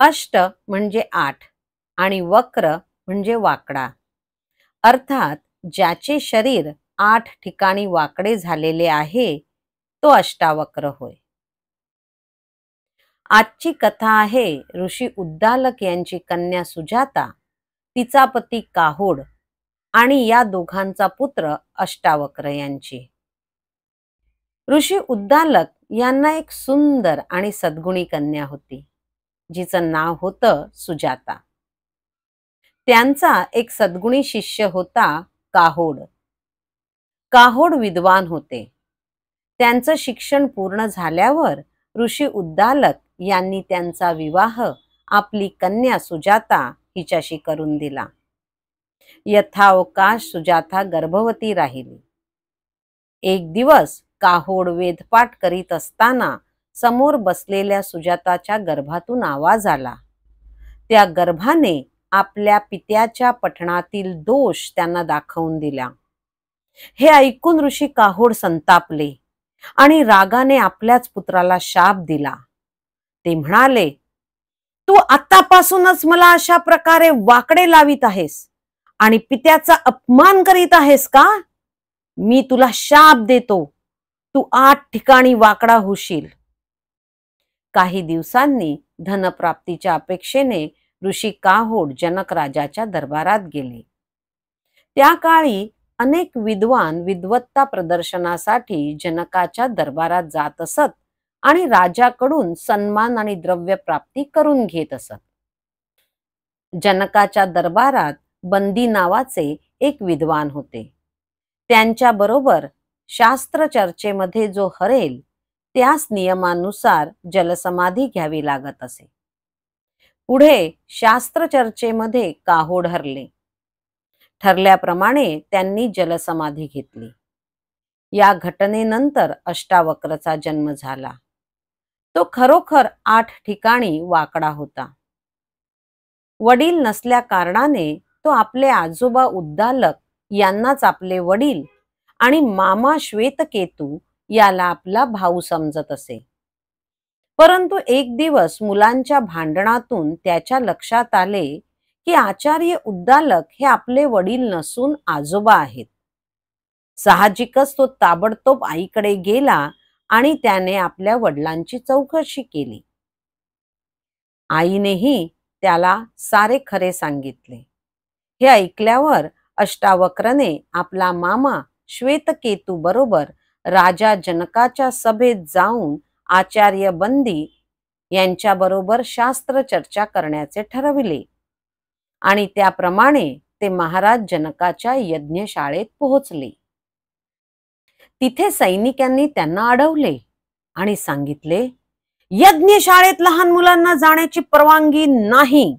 अष्ट म्हणजे 8 आणि वक्र म्हणजे वाकडा, अर्थात ज्याचे शरीर 8 ठिकाणी वाकडे झालेले आहे तो अष्टावक्र होय. आजची कथा आहे ऋषी उद्दालक यांची कन्या सुजाता, तिचा पती काहोड आणि या दोघांचा पुत्र अष्टावक्र यांची. ऋषी उद्दालक यांना एक सुंदर आणि सद्गुणी कन्या होती, जिचं नाव होतं सुजाता. त्यांचा एक सद्गुणी शिष्य होता काहोड. काहोड विद्वान होते. त्यांचं शिक्षण पूर्ण झाल्यावर ऋषी उद्दालक यांनी त्यांचा विवाह आपली कन्या सुजाता हिच्याशी करून दिला. यथावकाश सुजाता गर्भवती राहिली. एक दिवस काहोड वेदपाठ करीत असताना समोर बसलेल्या सुजाताच्या गर्भातून आवाज आला. त्या गर्भाने आपल्या पित्याच्या पठणातील दोष त्यांना दाखवून दिला. हे ऐकून ऋषी काहोड संतापले आणि रागाने आपल्याच पुत्राला शाप दिला. ते म्हणाले, तू आतापासूनच मला अशा प्रकारे वाकडे लावित आहेस आणि पित्याचा अपमान करीत आहेस का? मी तुला शाप देतो, तू 8 ठिकाणी वाकडा होशील. काही दिवसांनी धनप्राप्तीच्या अपेक्षेने ऋषी काहोड जनक राजाच्या दरबारात गेले. त्या काळी अनेक विद्वान विद्वत्ता प्रदर्शनासाठी जनकाच्या दरबारात जात असत आणि राजाकडून सन्मान आणि द्रव्य प्राप्ती करून घेत असत. जनकाच्या दरबारात बंदी नावाचे एक विद्वान होते. त्यांच्या बरोबर शास्त्र चर्चेमध्ये जो हरेल त्यास नियमानुसार जलसमाधी घ्यावी लागत असे. पुढे शास्त्र चर्चेमध्ये काहोड हरले. ठरल्याप्रमाणे त्यांनी जलसमाधी घेतली. या घटनेनंतर अष्टावक्रचा जन्म झाला. तो खरोखर 8 ठिकाणी वाकडा होता. वडील नसल्या कारणाने तो आपले आजोबा उद्दालक यांनाच आपले वडील आणि मामा श्वेतकेतू याला आपला भाऊ समजत असे. परंतु एक दिवस मुलांच्या भांडणातून त्याच्या लक्षात आले की आचार्य उद्दालक हे आपले वडील नसून आजोबा आहेत. साहजिकच तो ताबडतोब आईकडे गेला आणि त्याने आपल्या वडिलांची चौकशी केली. आईनेही त्याला सारे खरे सांगितले. हे ऐकल्यावर अष्टावक्रने आपला मामा श्वेतकेतू बरोबर राजा जनकाच्या सभेत जाऊन आचार्य बंदी यांच्या बरोबर शास्त्र चर्चा करण्याचे ठरविले आणि त्याप्रमाणे ते महाराज जनकाच्या यज्ञशाळेत पोहोचले. तिथे सैनिकांनी त्यांना अडवले आणि सांगितले, यज्ञशाळेत लहान मुलांना जाण्याची परवानगी नाही.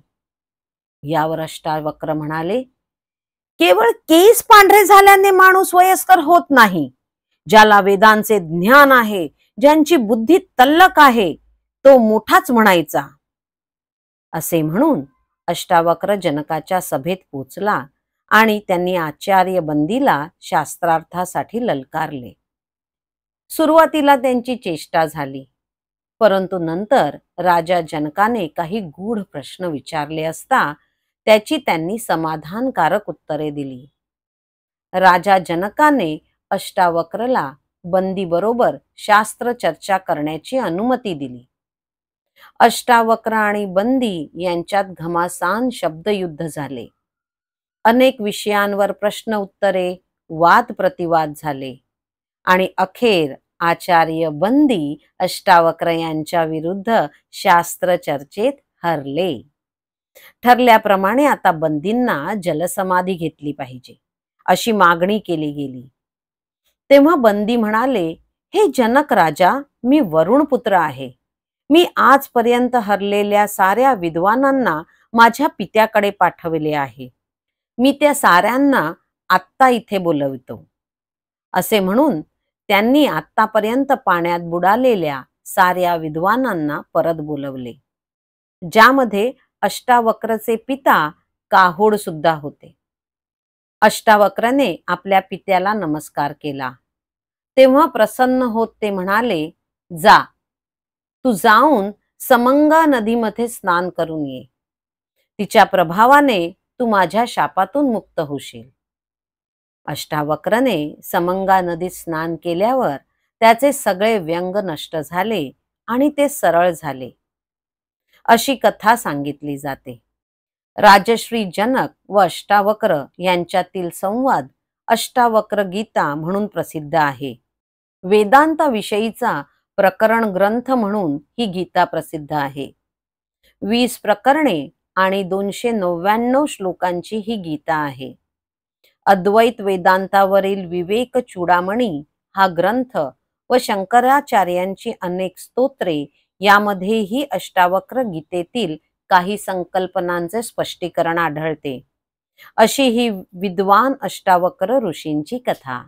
यावर अष्टावक्र म्हणाले, केवळ केस पांढरे झाल्याने माणूस वयस्कर होत नाही. ज्याला वेदांचे ज्ञान आहे, ज्यांची बुद्धी तल्लक आहे, तो मोठाच म्हणायचा. असे म्हणून अष्टावक्र जनकाच्या सभेत पोचला आणि त्यांनी आचार्य बंदीला शास्त्रार्थासाठी ललकारले. सुरुवातीला त्यांची चेष्टा झाली, परंतु नंतर राजा जनकाने काही गूढ प्रश्न विचारले असता त्याची त्यांनी समाधानकारक उत्तरे दिली. राजा जनकाने अष्टावक्रला बंदी बरोबर शास्त्र चर्चा करण्याची अनुमती दिली. अष्टावक्र आणि बंदी यांच्यात घमासान शब्दयुद्ध झाले. अनेक विषयांवर प्रश्न उत्तरे, वाद प्रतिवाद झाले आणि अखेर आचार्य बंदी अष्टावक्र यांच्या विरुद्ध शास्त्र चर्चेत हरले. ठरल्याप्रमाणे आता बंदींना जलसमाधी घेतली पाहिजे अशी मागणी केली गेली. तेव्हा बंदी म्हणाले, हे जनक राजा, मी वरुण पुत्र आहे. मी आजपर्यंत हरलेल्या साऱ्या विद्वानांना माझ्या पित्याकडे पाठवले आहे. मी त्या साऱ्यांना आत्ता इथे बोलवितो. असे म्हणून त्यांनी आत्तापर्यंत पाण्यात बुडालेल्या साऱ्या विद्वानांना परत बोलवले, ज्यामध्ये अष्टावक्रचे पिता काहोड सुद्धा होते. अष्टावक्रने आपल्या पित्याला नमस्कार केला. तेव्हा प्रसन्न होत ते म्हणाले, जा, तू जाऊन समंगा नदीमध्ये स्नान करून ये. तिच्या प्रभावाने तू माझ्या शापातून मुक्त होशील. अष्टावक्रने समंगा नदीत स्नान केल्यावर त्याचे सगळे व्यंग नष्ट झाले आणि ते सरळ झाले, अशी कथा सांगितली जाते. राजश्री जनक व अष्टावक्र यांच्यातील संवाद अष्टावक्र गीता म्हणून प्रसिद्ध आहे. वेदांताविषयीचा प्रकरण ग्रंथ म्हणून ही गीता प्रसिद्ध आहे. 20 प्रकरणे आणि 299 श्लोकांची ही गीता आहे. अद्वैत वेदांतावरील विवेक चूडामणी हा ग्रंथ व शंकराचार्यांची अनेक स्तोत्रे यामध्येही अष्टावक्र गीतेतील काही संकल्पनांचे स्पष्टीकरण आढळते. अशी ही विद्वान अष्टावक्र ऋषींची कथा.